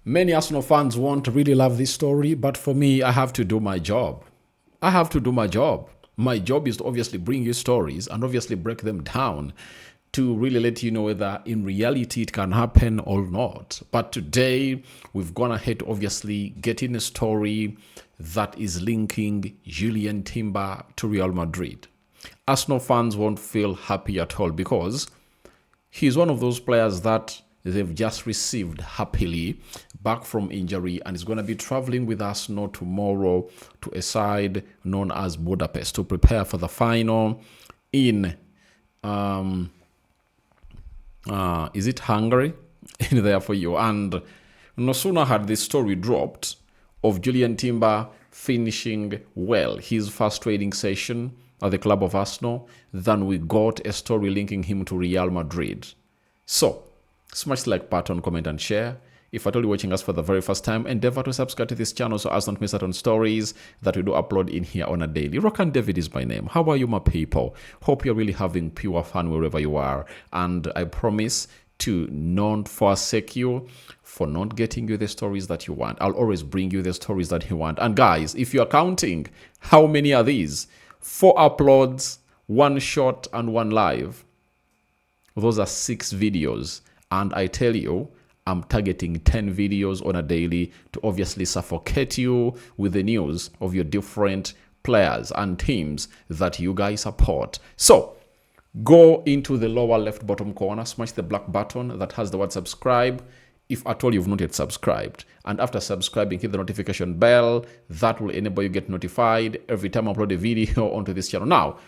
Many Arsenal fans won't really love this story, but for me, I have to do my job. I have to do my job. My job is to obviously bring you stories and obviously break them down to really let you know whether in reality it can happen or not. But today, we've gone ahead to obviously get in a story that is linking Jurriën Timber to Real Madrid. Arsenal fans won't feel happy at all because he's one of those players that they've just received happily back from injury and is going to be traveling with Arsenal tomorrow to a side known as Budapest to prepare for the final in is it Hungary? In there for you. And no sooner had this story dropped of Jurriën Timber finishing well his first training session at the club of Arsenal than we got a story linking him to Real Madrid. So, smash the like button, comment and share. If you're totally watching us for the very first time, endeavor to subscribe to this channel so as not miss out on stories that we do upload in here on a daily. Rokani David is my name. How are you, my people? Hope you're really having pure fun wherever you are. And I promise to not forsake you for not getting you the stories that you want. I'll always bring you the stories that you want. And guys, if you're counting, how many are these? 4 uploads, 1 short and 1 live. Those are 6 videos. And I tell you, I'm targeting 10 videos on a daily to obviously suffocate you with the news of your different players and teams that you guys support. So, go into the lower left bottom corner, smash the black button that has the word subscribe, if at all you've not yet subscribed. And after subscribing, hit the notification bell. That will enable you get notified every time I upload a video onto this channel. Now,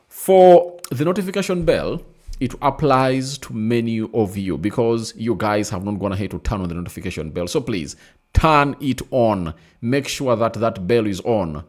for the notification bell, it applies to many of you because you guys have not gone ahead to turn on the notification bell. So please turn it on. Make sure that that bell is on,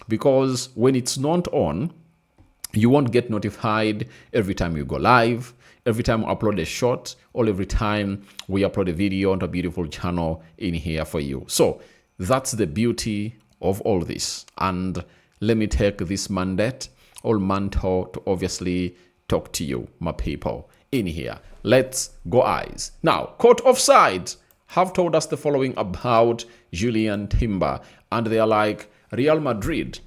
because when it's not on, you won't get notified every time you go live, every time we upload a short, or every time we upload a video on a beautiful channel in here for you. So that's the beauty of all this. And let me take this mandate or mantle to obviously talk to you, my people, in here. Let's go eyes. Now, Court Offside have told us the following about Jurriën Timber. And they are like, Real Madrid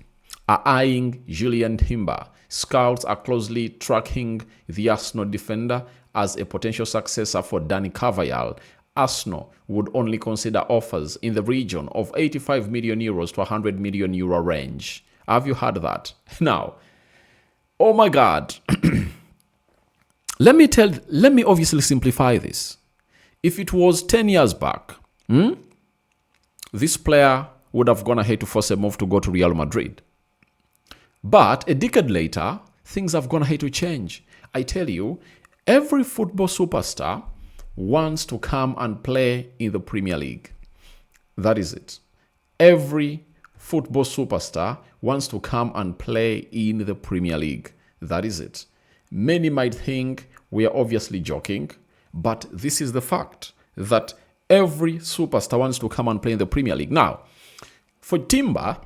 are eyeing Jurriën Timber. Scouts are closely tracking the Arsenal defender as a potential successor for Dani Carvajal. Arsenal would only consider offers in the region of 85 million euros to 100 million euro range. Have you heard that? Now, oh my God. Let me obviously simplify this. If it was 10 years back, this player would have gone ahead to force a move to go to Real Madrid. But a decade later, things have gone ahead to change. I tell you, every football superstar wants to come and play in the Premier League. That is it. Every football superstar wants to come and play in the Premier League. That is it. Many might think we are obviously joking, but this is the fact that every superstar wants to come and play in the Premier League. Now, for Timber,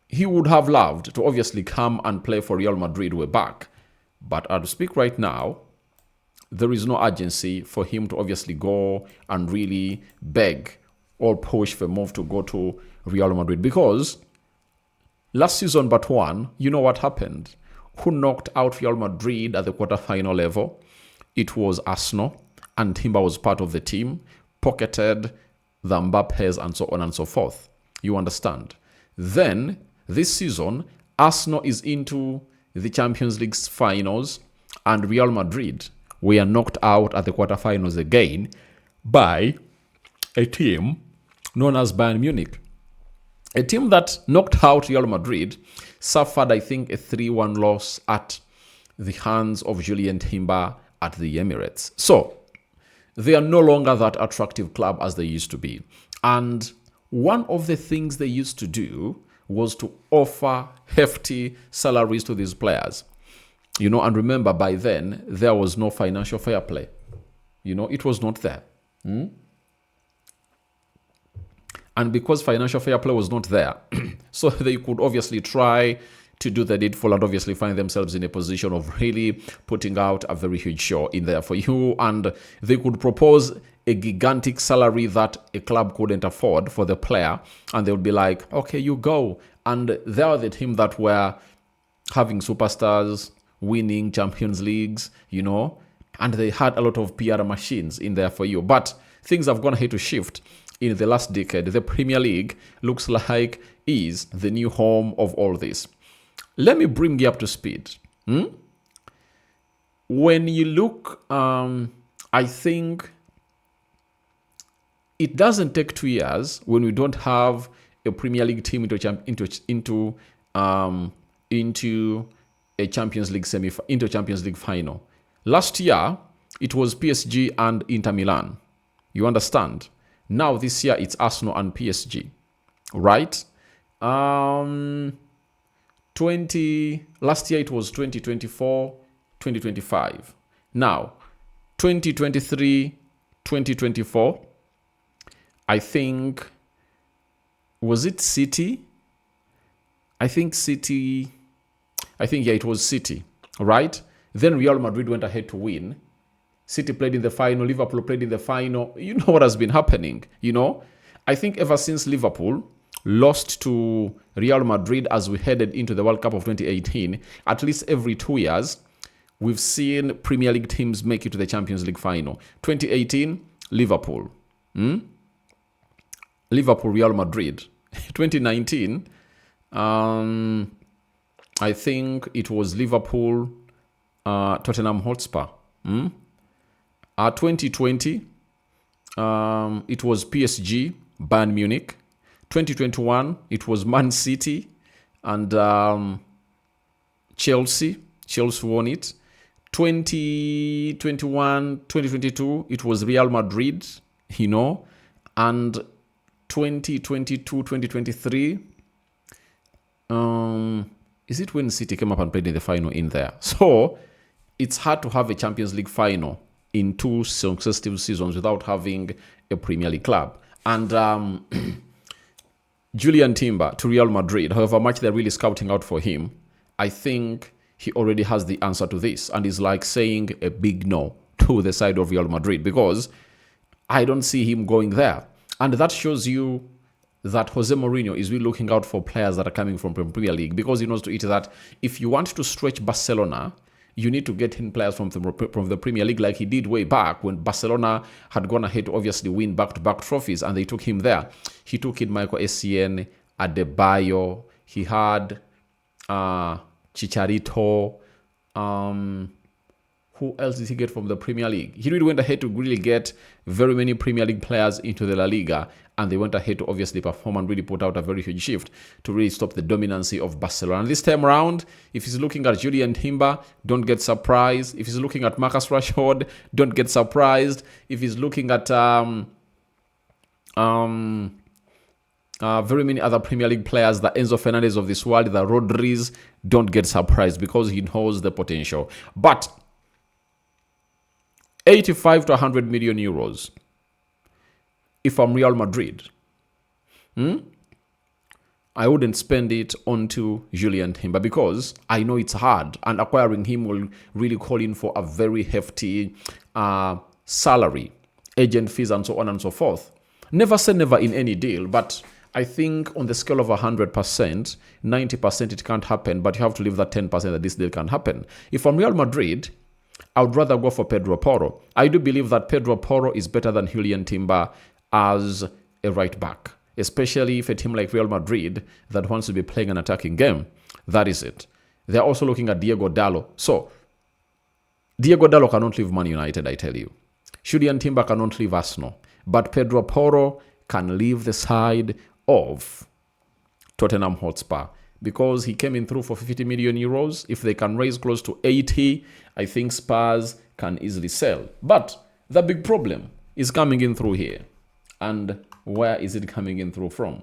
he would have loved to obviously come and play for Real Madrid way back. But as I speak right now, there is no urgency for him to obviously go and really beg or push for a move to go to Real Madrid. Because last season but one, you know what happened? Who knocked out Real Madrid at the quarterfinal level? It was Arsenal, and Timber was part of the team, pocketed the Mbappes and so on and so forth. You understand? Then, this season, Arsenal is into the Champions League finals, and Real Madrid were knocked out at the quarterfinals again by a team known as Bayern Munich. A team that knocked out Real Madrid suffered, I think, a 3-1 loss at the hands of Jurriën Timber at the Emirates. So, they are no longer that attractive club as they used to be. And one of the things they used to do was to offer hefty salaries to these players. And remember, by then, there was no financial fair play. It was not there. And because financial fair play was not there, so they could obviously try to do the needful and obviously find themselves in a position of really putting out a very huge show in there for you. And they could propose a gigantic salary that a club couldn't afford for the player, and they would be like, okay, you go. And they are the team that were having superstars, winning Champions Leagues, and they had a lot of PR machines in there for you. But things have gone ahead to shift in the last decade. The Premier League looks like is the new home of all this. Let me bring you up to speed. When you look, I think it doesn't take 2 years when we don't have a Premier League team into a Champions League into Champions League final. Last year it was PSG and Inter Milan. You understand? Now this year it's Arsenal and PSG, right? Last year it was 2024, 2025. Now 2023, 2024. I think, was it City? I think it was City, right? Then Real Madrid went ahead to win. City played in the final, Liverpool played in the final. You know what has been happening, I think ever since Liverpool lost to Real Madrid as we headed into the World Cup of 2018, at least every 2 years, we've seen Premier League teams make it to the Champions League final. 2018, Liverpool. Liverpool, Real Madrid. 2019, I think it was Liverpool, Tottenham Hotspur. 2020, it was PSG, Bayern Munich. 2021, it was Man City and Chelsea. Chelsea won it. 2021, 2022, it was Real Madrid, and 2022, 2023, is it when City came up and played in the final in there? So it's hard to have a Champions League final in 2 successive seasons without having a Premier League club. And Jurriën Timber to Real Madrid, however much they're really scouting out for him, I think he already has the answer to this and is like saying a big no to the side of Real Madrid, because I don't see him going there. And that shows you that Jose Mourinho is really looking out for players that are coming from the Premier League, because he knows to it that if you want to stretch Barcelona, you need to get in players from the Premier League, like he did way back when Barcelona had gone ahead to obviously win back-to-back trophies, and they took him there. He took in Michael Essien, Adebayo, he had Chicharito, who else did he get from the Premier League? He really went ahead to really get very many Premier League players into the La Liga, and they went ahead to obviously perform and really put out a very huge shift to really stop the dominancy of Barcelona. And this time around, if he's looking at Jurriën Timber, don't get surprised. If he's looking at Marcus Rashford, don't get surprised. If he's looking at very many other Premier League players, the Enzo Fernandez of this world, the Rodriguez, don't get surprised, because he knows the potential. But 85 to 100 million euros. If I'm Real Madrid, I wouldn't spend it onto Jurriën Timber, because I know it's hard, and acquiring him will really call in for a very hefty salary, agent fees, and so on and so forth. Never say never in any deal, but I think on the scale of 100%, 90% it can't happen, but you have to leave that 10% that this deal can happen. If I'm Real Madrid, I would rather go for Pedro Porro. I do believe that Pedro Porro is better than Jurriën Timber as a right back, especially if a team like Real Madrid that wants to be playing an attacking game. That is it. They're also looking at Diego Dallo. So, Diego Dallo cannot leave Man United, I tell you. Jurriën Timber cannot leave Arsenal. But Pedro Porro can leave the side of Tottenham Hotspur, because he came in through for 50 million euros. If they can raise close to 80, I think Spurs can easily sell. But the big problem is coming in through here. And where is it coming in through from?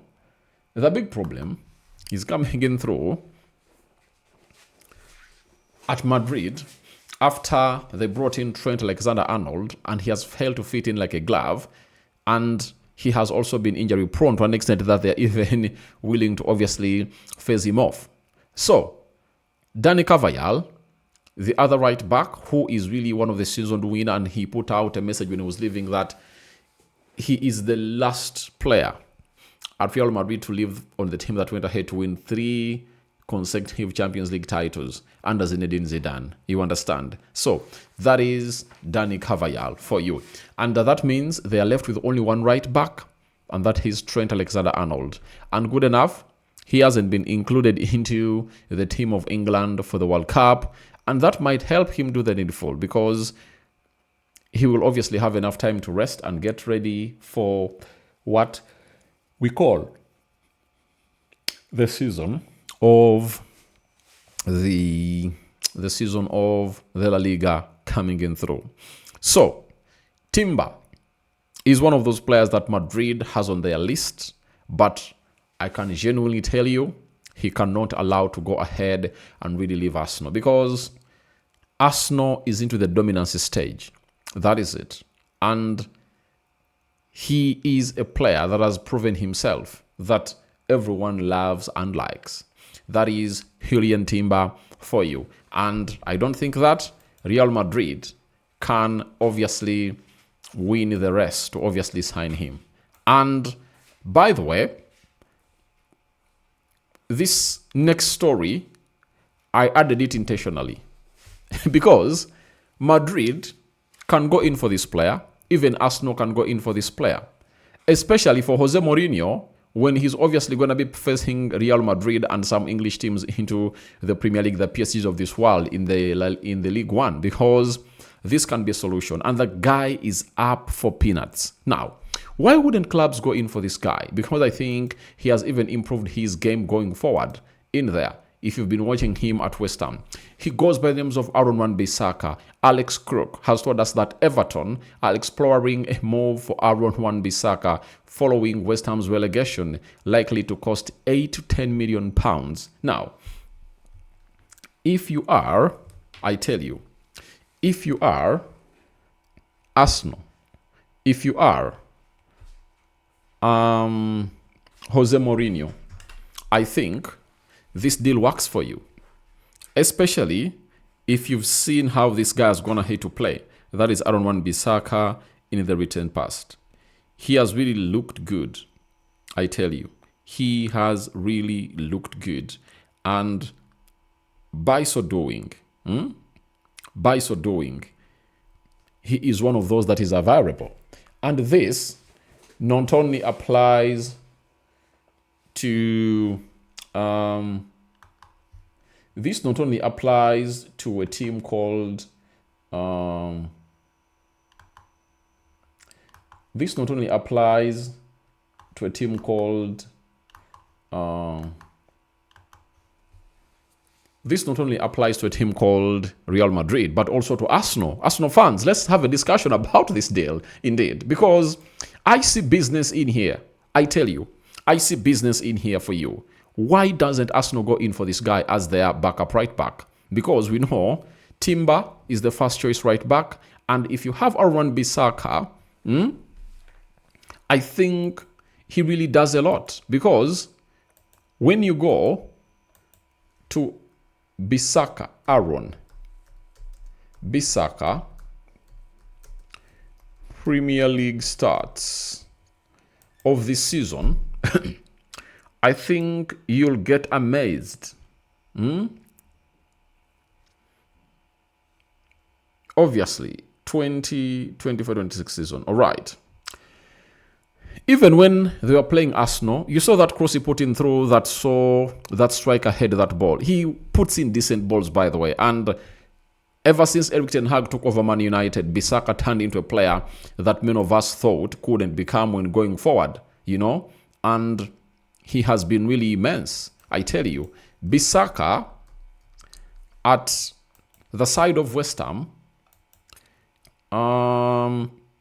The big problem is coming in through at Madrid, after they brought in Trent Alexander-Arnold, and he has failed to fit in like a glove, and he has also been injury prone to an extent that they're even willing to obviously phase him off. So, Dani Carvajal, the other right back, who is really one of the seasoned winners, and he put out a message when he was leaving that he is the last player at Real Madrid to live on the team that went ahead to win 3 consecutive Champions League titles under Zinedine Zidane. You understand? So that is Dani Carvajal for you. And that means they are left with only one right back, and that is Trent Alexander-Arnold. And good enough, he hasn't been included into the team of England for the World Cup, and that might help him do the needful, because he will obviously have enough time to rest and get ready for what we call the season of the season of the La Liga coming in through. So Timber is one of those players that Madrid has on their list, but I can genuinely tell you he cannot allow to go ahead and really leave Arsenal, because Arsenal is into the dominance stage. That is it. And he is a player that has proven himself that everyone loves and likes. That is Jurriën Timber for you. And I don't think that Real Madrid can obviously win the rest to obviously sign him. And by the way, this next story, I added it intentionally because Madrid can go in for this player. Even Arsenal can go in for this player, especially for Jose Mourinho, when he's obviously going to be facing Real Madrid and some English teams into the Premier League, the PSGs of this world in the League One, because this can be a solution. And the guy is up for peanuts. Now, why wouldn't clubs go in for this guy? Because I think he has even improved his game going forward in there. If you've been watching him at West Ham, he goes by the names of Wan-Bissaka. Alex Crook has told us that Everton are exploring a move for Wan-Bissaka following West Ham's relegation, likely to cost 8 to 10 million pounds. Now, if you are, I tell you, if you are Arsenal, if you are Jose Mourinho, I think this deal works for you, especially if you've seen how this guy has gone ahead to play. That is Wan-Bissaka in the recent past. He has really looked good. I tell you, he has really looked good. And by so doing, he is one of those that is available. And this not only applies to a team called Real Madrid, but also to Arsenal. Arsenal fans, let's have a discussion about this deal indeed, because I see business in here. I tell you, I see business in here for you. Why doesn't Arsenal go in for this guy as their backup right back? Because we know Timber is the first choice right back, and if you have Wan-Bissaka, I think he really does a lot, because when you go to Bissaka Premier League starts of this season, I think you'll get amazed. Obviously, 2024-26 season. All right. Even when they were playing Arsenal, you saw that cross he put in through that striker headed that ball. He puts in decent balls, by the way. And ever since Erik ten Hag took over Man United, Bissaka turned into a player that many of us thought couldn't become when going forward, you know? And he has been really immense, I tell you. Bissaka, at the side of West Ham,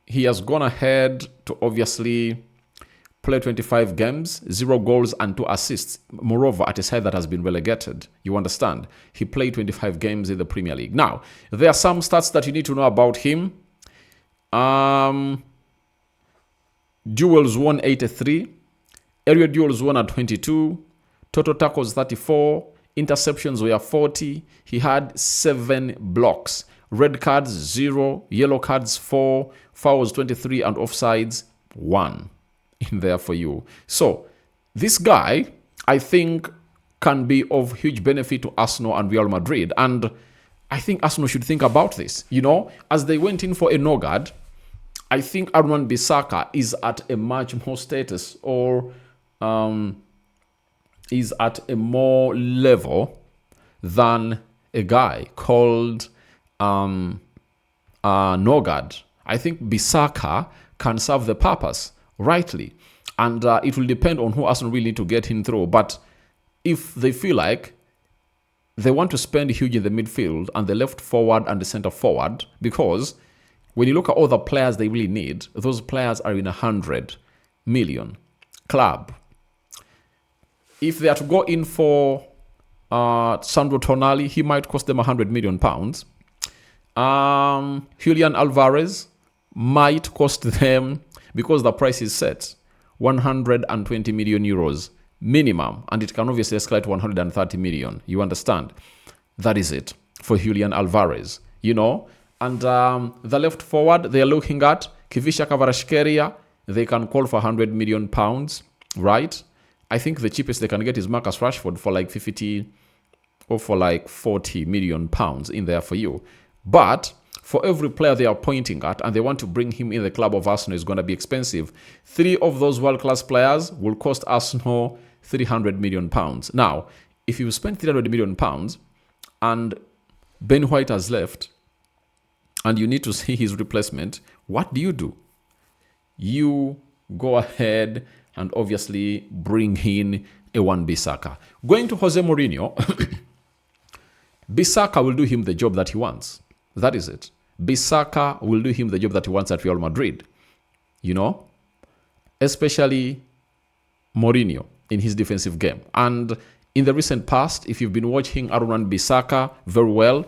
he has gone ahead to obviously play 25 games, 0 goals and 2 assists. Moreover, at a side that has been relegated. You understand? He played 25 games in the Premier League. Now, there are some stats that you need to know about him. Duels won 83. Area duels won at 22. Total tackles 34. Interceptions were 40. He had 7 blocks. Red cards 0. Yellow cards 4. Fouls 23 and offsides one in there for you. So this guy, I think, can be of huge benefit to Arsenal and Real Madrid. And I think Arsenal should think about this. You know, as they went in for a Nogard, I think Wan-Bissaka is at a much more status, or is at a more level than a guy called Nogard. I think Bissaka can serve the purpose rightly. And it will depend on who Arsenal really need to get him through. But if they feel like they want to spend huge in the midfield and the left forward and the center forward, because when you look at all the players they really need, those players are in 100 million club. If they are to go in for Sandro Tonali, he might cost them 100 million pounds. Julian Alvarez might cost them, because the price is set, 120 million euros minimum, and it can obviously escalate to 130 million. You understand? That is it for Julian Alvarez, you know. And the left forward, they are looking at Kivisha Kvaratskhelia. They can call for 100 million pounds, right? I think the cheapest they can get is Marcus Rashford for like 50 or for like 40 million pounds in there for you. But for every player they are pointing at and they want to bring him in the club of Arsenal, is going to be expensive. 3 of those world-class players will cost Arsenal 300 million pounds. Now, if you spend 300 million pounds and Ben White has left and you need to see his replacement, what do? You go ahead and obviously bring in a Wan-Bissaka. Going to Jose Mourinho, Bissaka will do him the job that he wants. That is it. Bissaka will do him the job that he wants at Real Madrid. You know? Especially Mourinho in his defensive game. And in the recent past, if you've been watching Wan-Bissaka very well,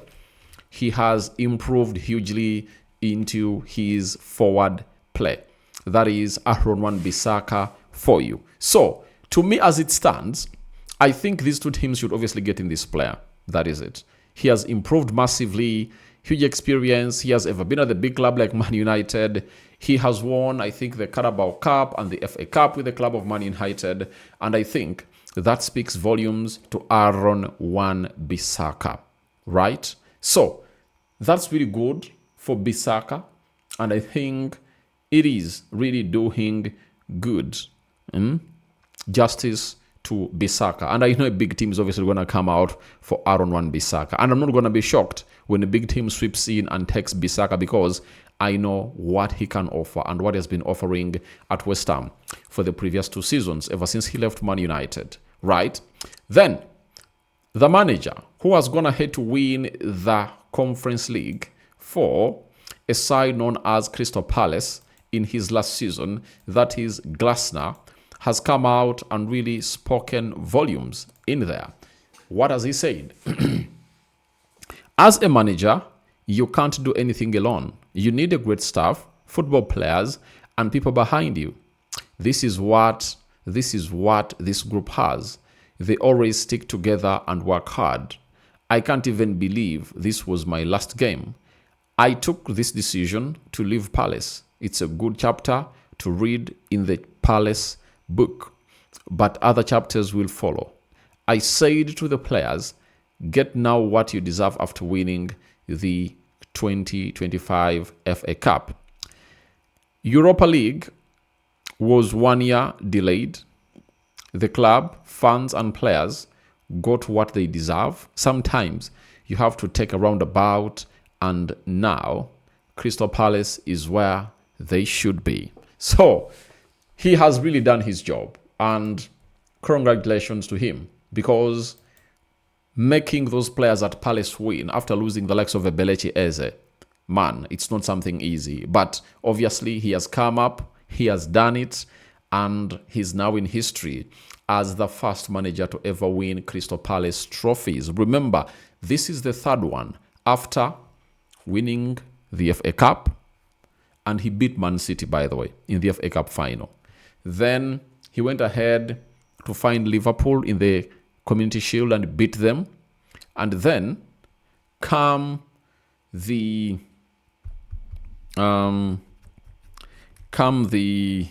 he has improved hugely into his forward play. That is Wan-Bissaka for you. So, to me as it stands, I think these two teams should obviously get in this player. That is it. He has improved massively, huge experience. He has ever been at the big club like Man United. He has won, I think, the Carabao Cup and the FA Cup with the club of Man United. And I think that speaks volumes to Wan-Bissaka, right? So, that's really good for Bissaka. And I think it is really doing good justice to Bissaka. And I know a big team is obviously going to come out for Wan-Bissaka. And I'm not going to be shocked when a big team sweeps in and takes Bissaka, because I know what he can offer and what he has been offering at West Ham for the previous 2 seasons, ever since he left Man United, right? Then, the manager who was going to head to win the Conference League for a side known as Crystal Palace in his last season, that is Glasner, has come out and really spoken volumes in there. What has he said? As a manager, you can't do anything alone. You need a great staff, football players, and people behind you. This is what this group has. They always stick together and work hard. I can't even believe this was my last game. I took this decision to leave Palace. It's a good chapter to read in the Palace book, but other chapters will follow. I said to the players, get now what you deserve after winning the 2025 FA Cup. Europa League was 1 year delayed. The club, fans and players got what they deserve. Sometimes you have to take a roundabout, and now Crystal Palace is where they should be. So he has really done his job, and congratulations to him, because making those players at Palace win after losing the likes of Ebelechi Eze, man, it's not something easy. But obviously he has come up, he has done it, and he's now in history as the first manager to ever win Crystal Palace trophies. Remember, this is the 3rd one after winning the FA Cup, and he beat Man City, by the way, in the FA Cup final. Then he went ahead to find Liverpool in the Community Shield and beat them. And then come the come the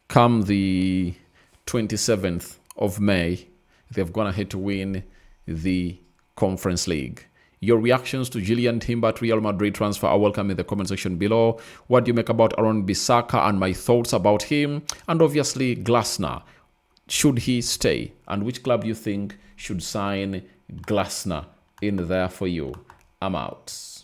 27th of May, they've gone ahead to win the Conference League. Your reactions to Jurriën Timber to Real Madrid transfer are welcome in the comment section below. What do you make about Wan-Bissaka and my thoughts about him? And obviously, Glasner. Should he stay? And which club do you think should sign Glasner in there for you? I'm out.